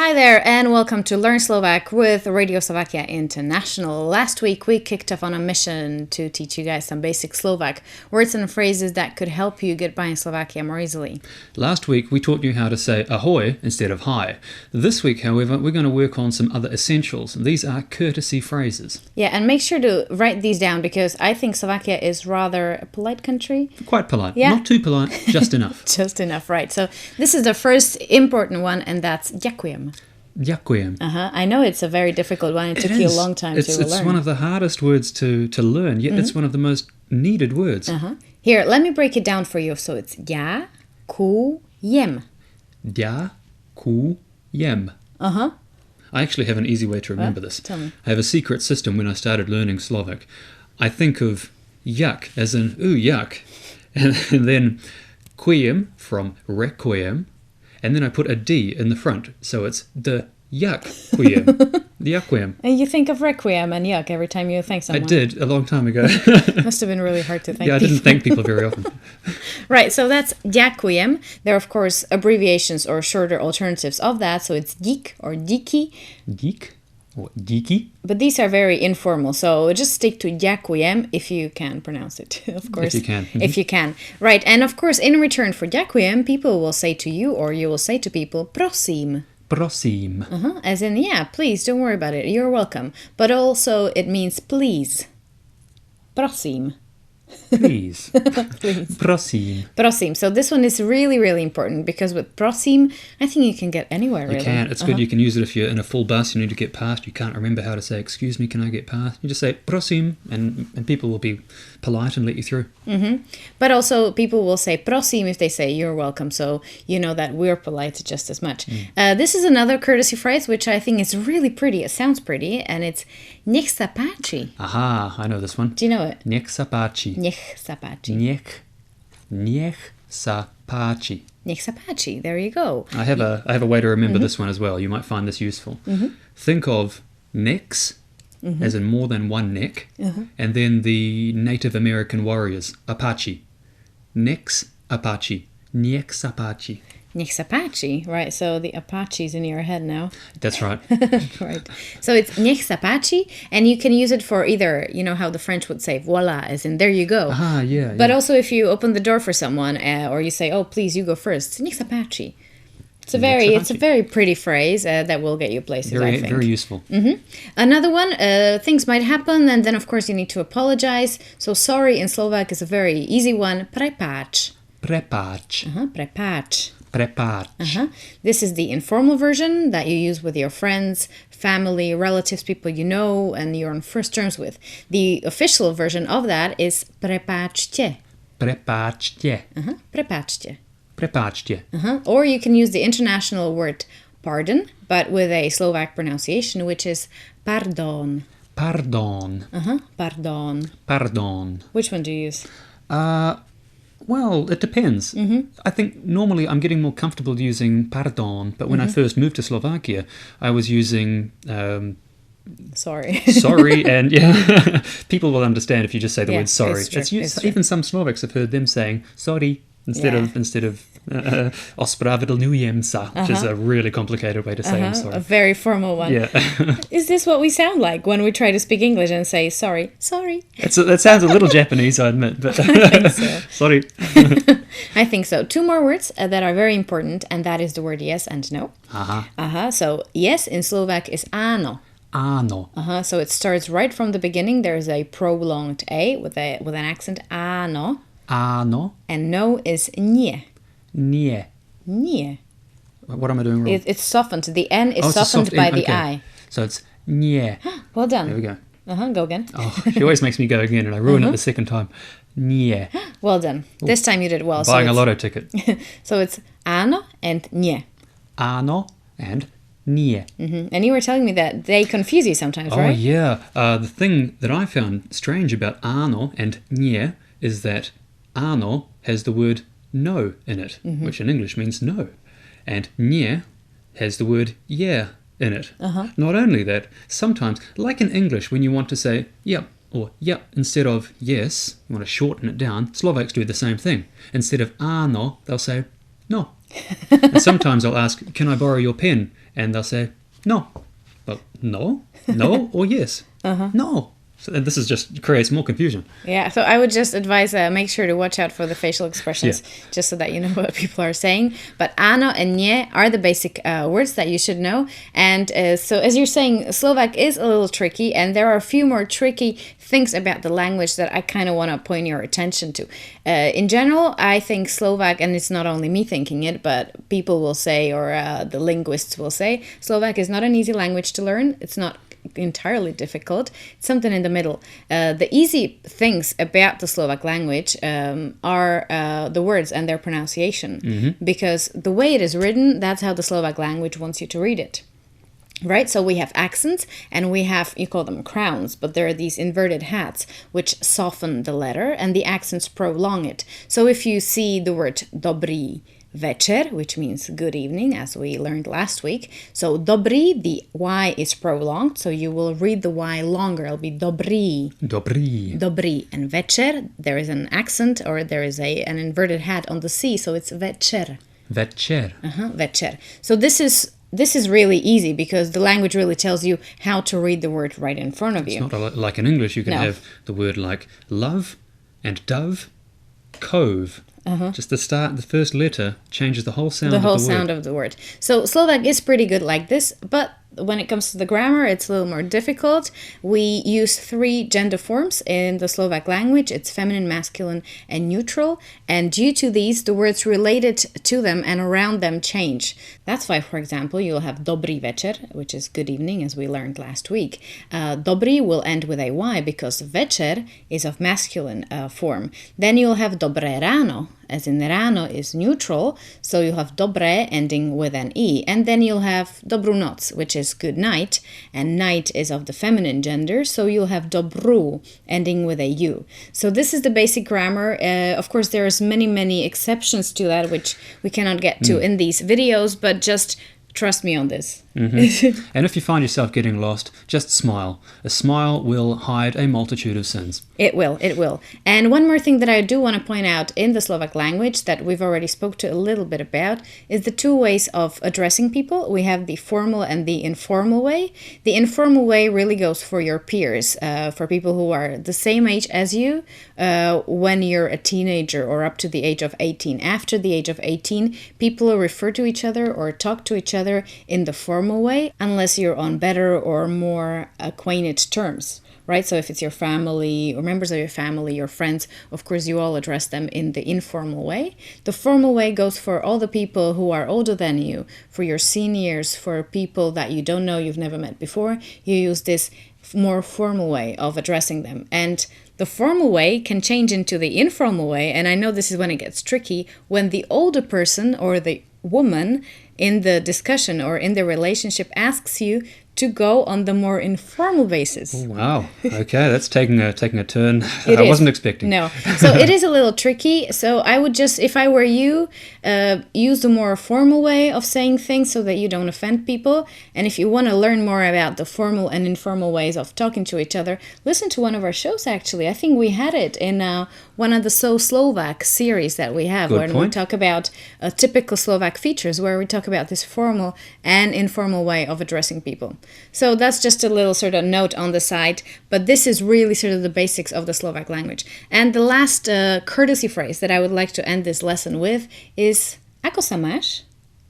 Hi there and welcome to Learn Slovak with Radio Slovakia International. Last week we kicked off on a mission to teach you guys some basic Slovak words and phrases that could help you get by in Slovakia more easily. Last week we taught you how to say ahoy instead of hi. This week, however, we're going to work on some other essentials. These are courtesy phrases. Yeah, and make sure to write these down because I think Slovakia is rather a polite country. Quite polite. Yeah. Not too polite, just enough. Just enough, right. So this is the first important one and that's ďakujem. Ďakujem. I know it's a very difficult one. It took you a long time to learn. It's one of the hardest words to learn, yet it's one of the most needed words. Here, let me break it down for you. So it's ďakujem. Ďakujem. I actually have an easy way to remember this. Tell me. I have a secret system when I started learning Slovak. I think of yuck as in, ooh, yuck. And then kujem from requiem. And then I put a D in the front, so it's the ďakujem. Ďakujem. And you think of requiem and yuck every time you thank someone. I did, a long time ago. Must have been really hard to thank Yeah, I didn't thank people very often. Right, so that's ďakujem. There are, of course, abbreviations or shorter alternatives of that, so it's dík or díky. Dík or díky. But these are very informal, so just stick to ďakujem if you can pronounce it, of course. If you can. If you can. Right, and of course, in return for ďakujem, people will say to you, or you will say to people, prosím. Prosím. As in, yeah, please, don't worry about it, you're welcome. But also, it means please. Prosím. Please. Please. Prosím. Prosím. So this one is really, really important because with prosím, I think you can get anywhere, really. You can. It's good. You can use it if you're in a full bus, you need to get past, you can't remember how to say, excuse me, can I get past? You just say, prosím, and people will be polite and let you through. But also, people will say prosím if they say you're welcome, so you know that we're polite just as much. This is another courtesy phrase, which I think is really pretty. It sounds pretty, and it's nech sa páči. Aha, I know this one. Do you know it? Nech sa páči. Nech sa páči. Nech sa páči. Nech sa páči. There you go. I have a way to remember this one as well. You might find this useful. Think of necks, as in more than one neck, and then the Native American warriors, Apache. Necks, Apache. Nech sa páči. Nech sa páči. Right, so the Apache's in your head now. That's right. Right. So it's nech sa páči, and you can use it for either, you know how the French would say voila, as in there you go. Yeah. But also if you open the door for someone, or you say, oh, please, you go first. Nech sa páči. It's a very pretty phrase that will get you places, I think. Very useful. Another one, things might happen, and then of course you need to apologize. So sorry in Slovak is a very easy one. Prepáč. Prepáč. Prepáč. Prepáč. This is the informal version that you use with your friends, family, relatives, people you know, and you're on first terms with. The official version of that is prepáčte. Prepáčte. Prepáčte. Prepáčte. Or you can use the international word pardon, but with a Slovak pronunciation, which is pardon. Pardon. Pardon. Pardon. Which one do you use? Well, it depends. I think normally I'm getting more comfortable using pardon, but when I first moved to Slovakia, I was using sorry, and yeah, people will understand if you just say the word sorry. It's true. Even some Slovaks have heard them saying sorry instead of ospravedlňujem sa, which is a really complicated way to say I'm sorry. A very formal one. Yeah. Is this what we sound like when we try to speak English and say sorry? Sorry. That sounds a little Japanese, I admit, but I think so. Sorry. I think so. Two more words that are very important, and that is the word yes and no. So yes in Slovak is áno. Áno. So it starts right from the beginning. There is a prolonged A with an accent. Áno. Áno. And no is nie. Nie. Nie. What am I doing wrong? It's softened. The N is softened by the I. So it's nie. Well done. There we go. Go again. Oh, she always makes me go again, and I ruin it the second time. Nie. Well done. This time you did well. Buying a lotto ticket. So it's áno and nie. Áno and nie. And you were telling me that they confuse you sometimes, right? Oh, yeah. The thing that I found strange about áno and nie is that áno has the word no in it, which in English means no. And nie has the word yeah in it. Not only that, sometimes, like in English, when you want to say yep or yep instead of yes, you want to shorten it down, Slovaks do the same thing. Instead of áno, they'll say no. And sometimes I'll ask, can I borrow your pen? and they'll say, no. Well, no, or yes. No. So, and this is just creates more confusion. Yeah, so I would just advise make sure to watch out for the facial expressions, just so that you know what people are saying. But ano and nie are the basic words that you should know. And so as you're saying, Slovak is a little tricky, and there are a few more tricky things about the language that I kind of want to point your attention to. In general, I think Slovak, and it's not only me thinking it, but people will say, or the linguists will say, Slovak is not an easy language to learn. It's not entirely difficult. It's something in the middle. The easy things about the Slovak language are the words and their pronunciation, because the way it is written, that's how the Slovak language wants you to read it. Right, so we have accents, and we have, you call them crowns, but there are these inverted hats which soften the letter, and the accents prolong it. So if you see the word dobrý večer, which means good evening, as we learned last week. So dobrý, the Y is prolonged, so you will read the Y longer. It'll be dobrý. Dobrý. Dobrý. And večer, there is an accent, or there is an inverted hat on the C, so it's večer. Večer. Večer. So this is really easy, because the language really tells you how to read the word right in front of you. It's not like in English, you can have the word like love and dove, cove. Just the first letter changes the whole sound of the word. The whole sound of the word. So Slovak is pretty good like this, but when it comes to the grammar, it's a little more difficult. We use 3 gender forms in the Slovak language. It's feminine, masculine, and neutral. And due to these, the words related to them and around them change. That's why, for example, you'll have dobrý večer, which is good evening, as we learned last week. Dobrý will end with a Y, because večer is of masculine form. Then you'll have dobré ráno, as in ráno is neutral, so you'll have dobré ending with an E. And then you'll have dobrú noc, which is good night, and night is of the feminine gender, so you'll have dobrú ending with a U. So this is the basic grammar. Of course, there's many exceptions to that, which we cannot get to in these videos, but just trust me on this. And if you find yourself getting lost, just smile. A smile will hide a multitude of sins. It will. And one more thing that I do want to point out in the Slovak language that we've already spoke to a little bit about is the 2 ways of addressing people. We have the formal and the informal way. The informal way really goes for your peers, for people who are the same age as you when you're a teenager or up to the age of 18. After the age of 18, people refer to each other or talk to each other in the formal way, unless you're on better or more acquainted terms, right? So if it's your family or members of your family, your friends, of course you all address them in the informal way. The formal way goes for all the people who are older than you, for your seniors, for people that you don't know, you've never met before. You use this more formal way of addressing them. And the formal way can change into the informal way, and I know this is when it gets tricky, when the older person or the woman in the discussion or in the relationship asks you to go on the more informal basis. Oh, wow. Okay, that's taking a turn I wasn't expecting. No. So it is a little tricky. So I would just, if I were you, use the more formal way of saying things so that you don't offend people. And if you want to learn more about the formal and informal ways of talking to each other, listen to one of our shows, actually. I think we had it in one of the So Slovak series that we have, where we talk about typical Slovak features, where we talk about this formal and informal way of addressing people. So that's just a little sort of note on the side, but this is really sort of the basics of the Slovak language. And the last courtesy phrase that I would like to end this lesson with is ako sa máš?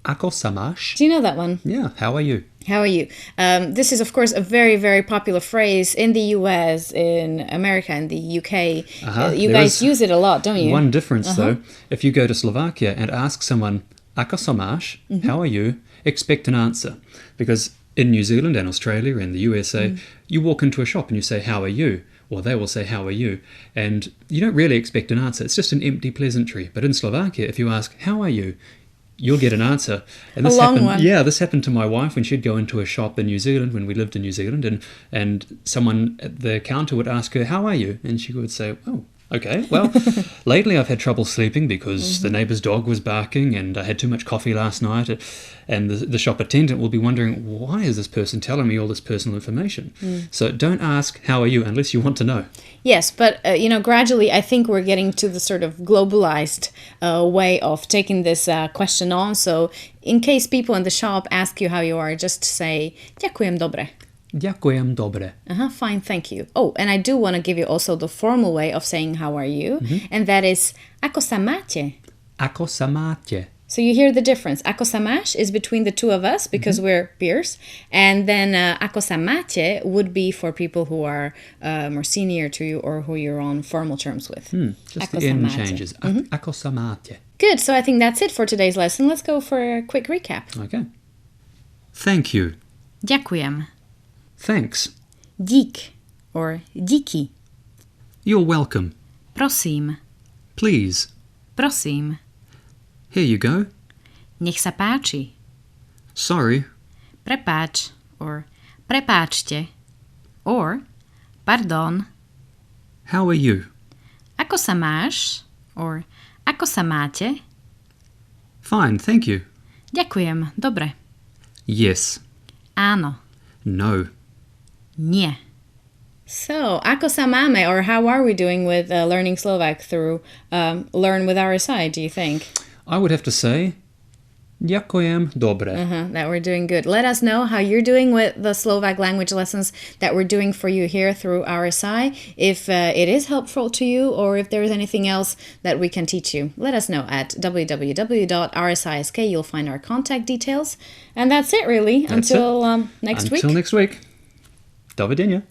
Ako sa máš? Do you know that one? Yeah, how are you? How are you? This is, of course, a very, very popular phrase in the US, in America, and the UK. You guys use it a lot, don't you? One difference, though. If you go to Slovakia and ask someone, ako sa máš? How are you? Expect an answer. Because in New Zealand and Australia and the USA, you walk into a shop and you say, how are you? Or they will say, how are you? And you don't really expect an answer. It's just an empty pleasantry. But in Slovakia, if you ask, how are you? You'll get an answer. And this happened. Yeah, this happened to my wife when she'd go into a shop in New Zealand when we lived in New Zealand, and someone at the counter would ask her, how are you? And she would say, oh, Okay, well, lately I've had trouble sleeping because the neighbour's dog was barking and I had too much coffee last night. And the shop attendant will be wondering, why is this person telling me all this personal information? So don't ask, how are you, unless you want to know. Yes, but, gradually I think we're getting to the sort of globalized way of taking this question on. So in case people in the shop ask you how you are, just say, ďakujem dobre. Ďakujem dobre. Fine, thank you. Oh, and I do want to give you also the formal way of saying how are you, and that is ako sa máte. Ako sa máte. So you hear the difference. Ako sa máš is between the two of us because we're peers, and then ako sa máte would be for people who are more senior to you or who you're on formal terms with. Just Ako the sa N máte. changes. Ako sa máte. Good, so I think that's it for today's lesson. Let's go for a quick recap. Okay. Thank you. Ďakujem. Thanks. Dík or díky. You're welcome. Prosím. Please. Prosím. Here you go. Nech sa páči. Sorry. Prepáč or prepáčte. Or pardon. How are you? Ako sa máš? Or ako sa máte? Fine, thank you. Ďakujem, dobre. Yes. Áno. No. Nie. So, ako sa máme, or how are we doing with learning Slovak through Learn with RSI, do you think? I would have to say, ďakujem dobre. That we're doing good. Let us know how you're doing with the Slovak language lessons that we're doing for you here through RSI. If it is helpful to you or if there is anything else that we can teach you, let us know at www.rsisk. You'll find our contact details. And that's it, really. That's Until next week. Until next week. Do widzenia.